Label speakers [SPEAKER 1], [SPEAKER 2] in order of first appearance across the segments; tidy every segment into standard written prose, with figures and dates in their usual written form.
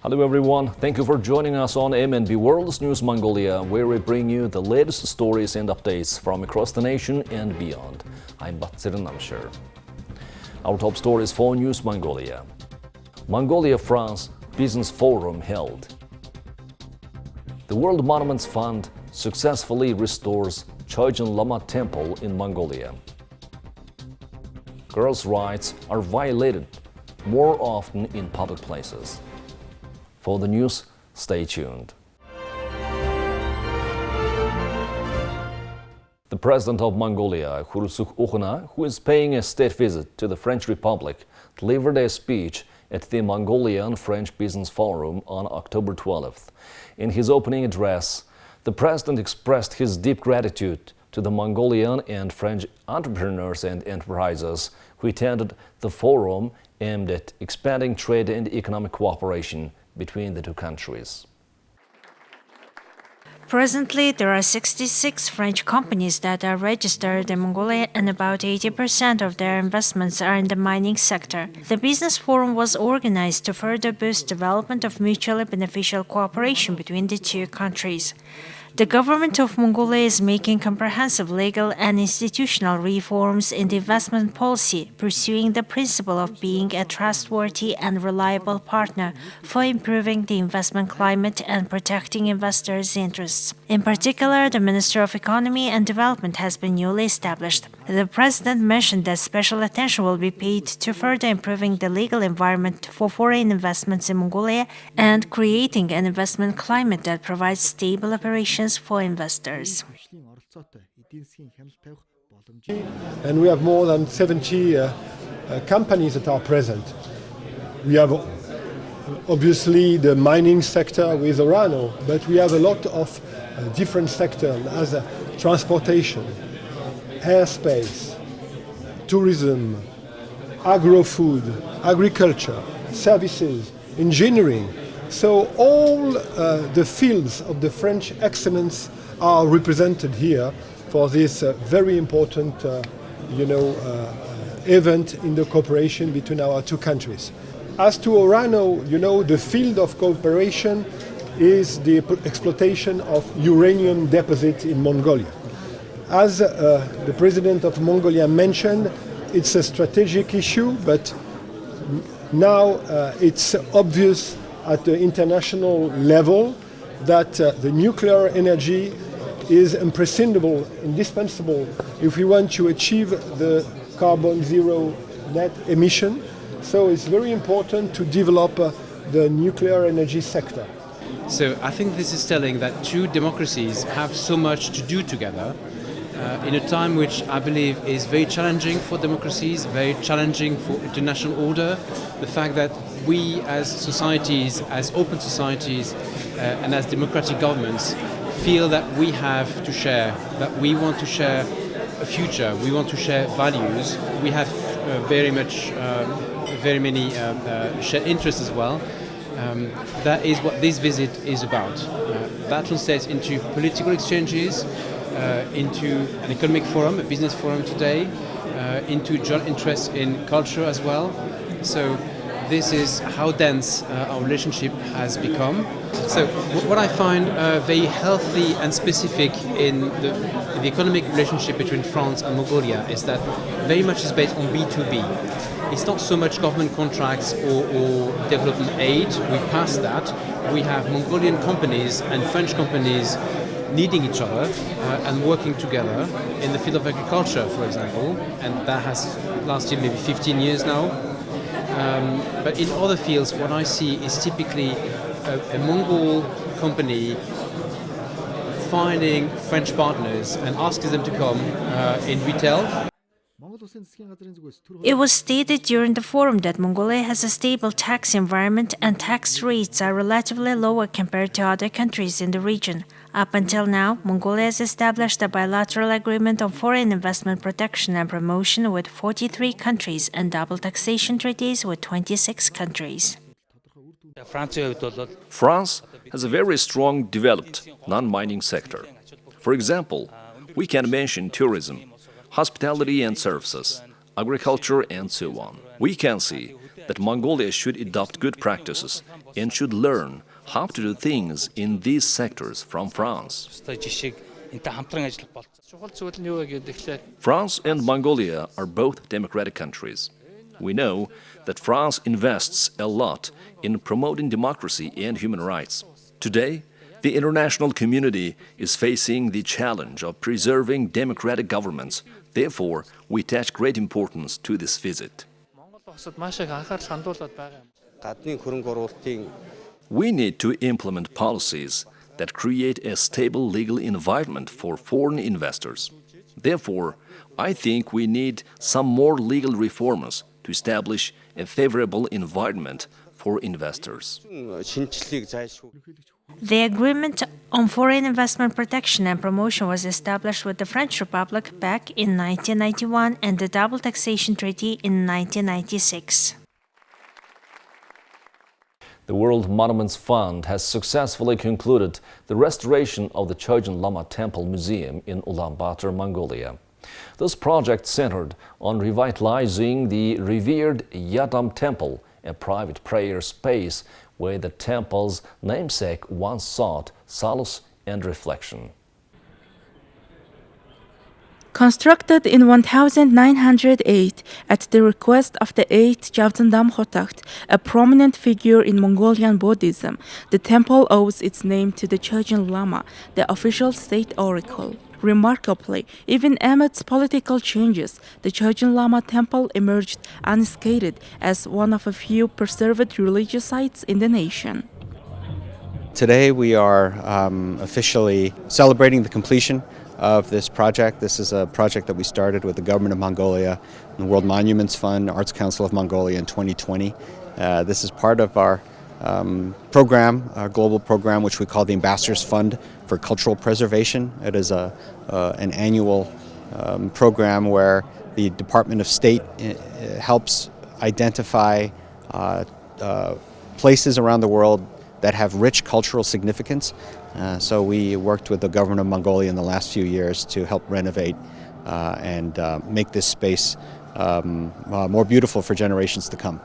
[SPEAKER 1] Hello everyone, thank you for joining us on MNB World's News Mongolia, where we bring you the latest stories and updates from across the nation and beyond. I'm Batsirin Namshir. Our top stories for News Mongolia. Mongolia-France Business Forum held. The World Monuments Fund successfully restores Choijin Lama Temple in Mongolia. Girls' rights are violated more often in public places. For the news, stay tuned. The president of Mongolia, Khurelsukh, who is paying a state visit to the French Republic, delivered a speech at the Mongolian-French Business Forum on October 12th. In his opening address, the president expressed his deep gratitude to the Mongolian and French entrepreneurs and enterprises who attended the forum aimed at expanding trade and economic cooperation between the two countries.
[SPEAKER 2] Presently, there are 66 French companies that are registered in Mongolia, and about 80% of their investments are in the mining sector. The business forum was organized to further boost development of mutually beneficial cooperation between the two countries. The government of Mongolia is making comprehensive legal and institutional reforms in the investment policy, pursuing the principle of being a trustworthy and reliable partner for improving the investment climate and protecting investors' interests. In particular, the Minister of Economy and Development has been newly established. The President mentioned that special attention will be paid to further improving the legal environment for foreign investments in Mongolia and creating an investment climate that provides stable operations for investors.
[SPEAKER 3] And we have more than 70 companies that are present. We have obviously the mining sector with Orano, but we have a lot of different sectors as transportation, airspace, tourism, agro-food, agriculture, services, engineering. So all the fields of the French excellence are represented here for this very important event in the cooperation between our two countries. As to Orano, the field of cooperation is the exploitation of uranium deposits in Mongolia. As the president of Mongolia mentioned, it's a strategic issue, but now it's obvious at the international level that the nuclear energy is imprescindible, indispensable if we want to achieve the carbon zero net emission. So it's very important to develop the nuclear energy sector.
[SPEAKER 4] So I think this is telling that two democracies have so much to do together in a time which I believe is very challenging for democracies, very challenging for international order. The fact that we as societies, as open societies and as democratic governments feel that we have to share, that we want to share a future, we want to share values, we have very many shared interests as well. That is what this visit is about. That translates into political exchanges, into an economic forum, a business forum today, into joint interests in culture as well. So this is how dense our relationship has become. So what I find very healthy and specific in the economic relationship between France and Mongolia is that very much is based on B2B. It's not so much government contracts or development aid. We passed that. We have Mongolian companies and French companies needing each other and working together in the field of agriculture, for example, and that has lasted maybe 15 years now. But in other fields, what I see is typically a Mongol company finding French partners and asking them to come in retail.
[SPEAKER 2] It was stated during the forum that Mongolia has a stable tax environment and tax rates are relatively lower compared to other countries in the region. Up until now, Mongolia has established a bilateral agreement on foreign investment protection and promotion with 43 countries and double taxation treaties with 26 countries.
[SPEAKER 1] France has a very strong developed non-mining sector. For example, we can mention tourism, hospitality and services, agriculture and so on. We can see that Mongolia should adopt good practices and should learn how to do things in these sectors from France. France and Mongolia are both democratic countries. We know that France invests a lot in promoting democracy and human rights. Today, the international community is facing the challenge of preserving democratic governments. Therefore, we attach great importance to this visit. We need to implement policies that create a stable legal environment for foreign investors. Therefore, I think we need some more legal reforms to establish a favorable environment for investors.
[SPEAKER 2] The Agreement on Foreign Investment Protection and Promotion was established with the French Republic back in 1991 and the Double Taxation Treaty in 1996.
[SPEAKER 1] The World Monuments Fund has successfully concluded the restoration of the Choijin Lama Temple Museum in Ulaanbaatar, Mongolia. This project centered on revitalizing the revered Yadam Temple, a private prayer space where the temple's namesake once sought solace and reflection.
[SPEAKER 5] Constructed in 1908 at the request of the 8th Gyaltsandam Khotakht, a prominent figure in Mongolian Buddhism, the temple owes its name to the Choijin Lama, the official state oracle. Remarkably, even amidst political changes, the Choijin Lama temple emerged unscathed as one of a few preserved religious sites in the nation.
[SPEAKER 6] Today we are officially celebrating the completion of this project. This is a project that we started with the government of Mongolia and the World Monuments Fund, Arts Council of Mongolia in 2020. This is part of our program, our global program, which we call the Ambassadors Fund for Cultural Preservation. It is an annual program where the Department of State helps identify places around the world that have rich cultural significance. So we worked with the government of Mongolia in the last few years to help renovate and make this space more beautiful for generations to come.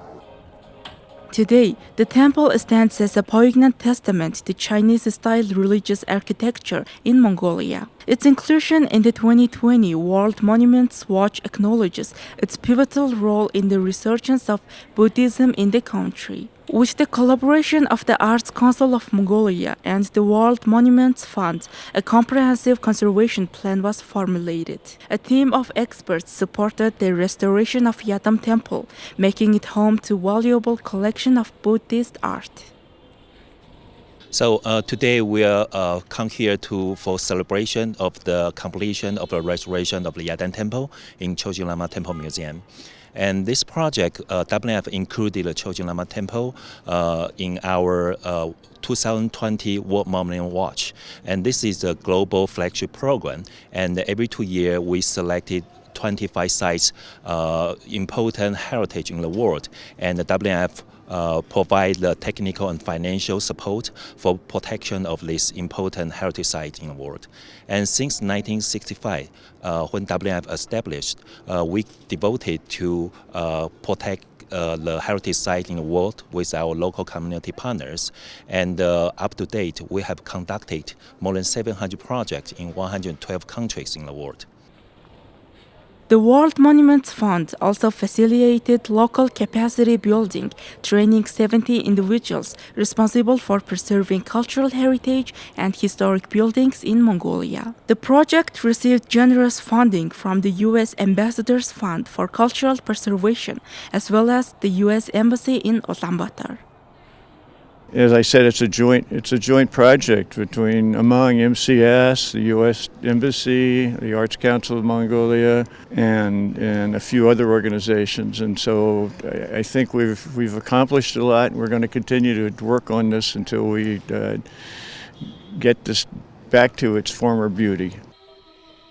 [SPEAKER 5] Today, the temple stands as a poignant testament to Chinese-style religious architecture in Mongolia. Its inclusion in the 2020 World Monuments Watch acknowledges its pivotal role in the resurgence of Buddhism in the country. With the collaboration of the Arts Council of Mongolia and the World Monuments Fund, a comprehensive conservation plan was formulated. A team of experts supported the restoration of Yadam Temple, making it home to a valuable collection of Buddhist art.
[SPEAKER 7] So today we are come here for celebration of the completion of the restoration of the Yadam Temple in Choijin Lama Temple Museum. And this project, WF included the Choijin Lama Temple in our 2020 World Monument Watch. And this is a global flagship program. And every 2 years we selected 25 sites, important heritage in the world. And the WF provide the technical and financial support for protection of this important heritage site in the world. And since 1965, when WF established, we devoted to protect the heritage site in the world with our local community partners. And up to date, we have conducted more than 700 projects in 112 countries in the world.
[SPEAKER 5] The World Monuments Fund also facilitated local capacity building, training 70 individuals responsible for preserving cultural heritage and historic buildings in Mongolia. The project received generous funding from the U.S. Ambassadors Fund for Cultural Preservation, as well as the U.S. Embassy in Ulaanbaatar.
[SPEAKER 8] As I said, it's a joint project among MCS, the U.S. Embassy, the Arts Council of Mongolia, and a few other organizations. And so I think we've accomplished a lot, and we're going to continue to work on this until we get this back to its former beauty.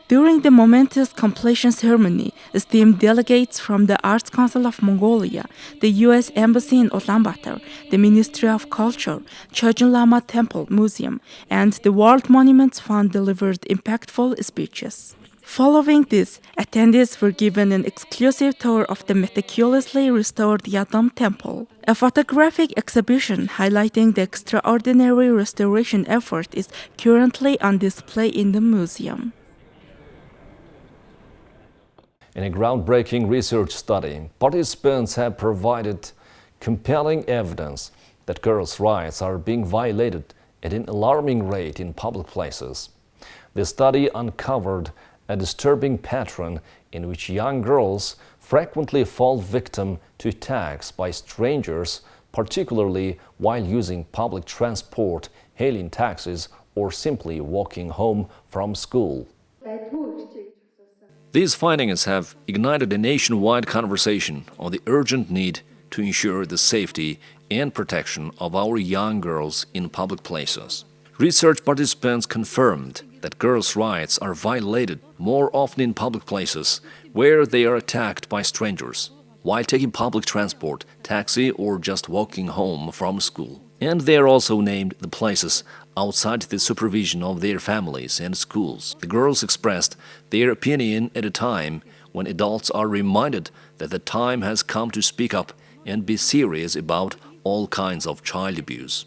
[SPEAKER 5] During the momentous completion ceremony, esteemed delegates from the Arts Council of Mongolia, the U.S. Embassy in Ulaanbaatar, the Ministry of Culture, Choijin Lama Temple Museum, and the World Monuments Fund delivered impactful speeches. Following this, attendees were given an exclusive tour of the meticulously restored Yadam Temple. A photographic exhibition highlighting the extraordinary restoration effort is currently on display in the museum.
[SPEAKER 1] In a groundbreaking research study, participants have provided compelling evidence that girls' rights are being violated at an alarming rate in public places. The study uncovered a disturbing pattern in which young girls frequently fall victim to attacks by strangers, particularly while using public transport, hailing taxis, or simply walking home from school. These findings have ignited a nationwide conversation on the urgent need to ensure the safety and protection of our young girls in public places. Research participants confirmed that girls' rights are violated more often in public places where they are attacked by strangers, while taking public transport, taxi, or just walking home from school. And they are also named the places outside the supervision of their families and schools. The girls expressed their opinion at a time when adults are reminded that the time has come to speak up and be serious about all kinds of child abuse.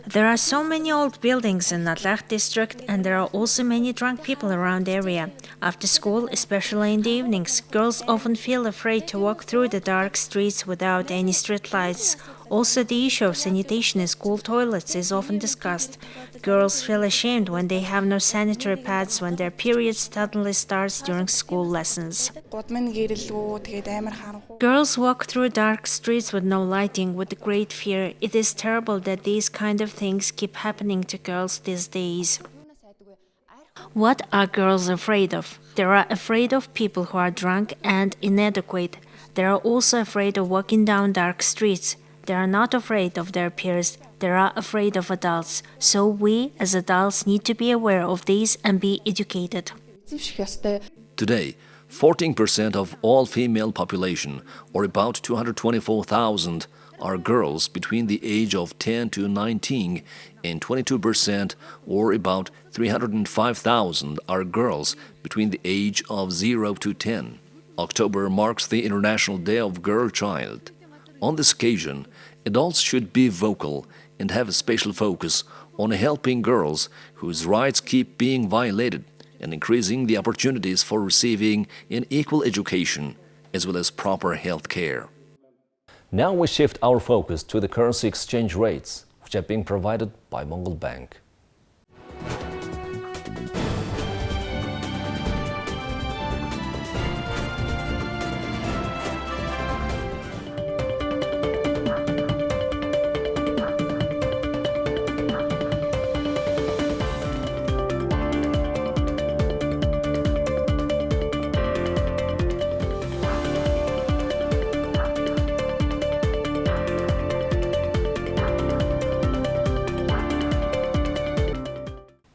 [SPEAKER 2] There are so many old buildings in Natlach district, and there are also many drunk people around the area. After school, especially in the evenings, girls often feel afraid to walk through the dark streets without any street lights. Also, the issue of sanitation in school toilets is often discussed. Girls feel ashamed when they have no sanitary pads when their period suddenly starts during school lessons. Girls walk through dark streets with no lighting with great fear. It is terrible that these kind of things keep happening to girls these days. What are girls afraid of? They are afraid of people who are drunk and inadequate. They are also afraid of walking down dark streets. They are not afraid of their peers. They are afraid of adults. So we, as adults, need to be aware of these and be educated.
[SPEAKER 1] Today, 14% of all female population, or about 224,000, are girls between the age of 10 to 19, and 22%, or about 305,000, are girls between the age of 0 to 10. October marks the International Day of Girl Child. On this occasion, adults should be vocal and have a special focus on helping girls whose rights keep being violated and increasing the opportunities for receiving an equal education as well as proper health care. Now we shift our focus to the currency exchange rates, which are being provided by Mongol Bank.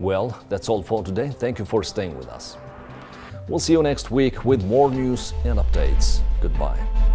[SPEAKER 1] Well, that's all for today. Thank you for staying with us. We'll see you next week with more news and updates. Goodbye.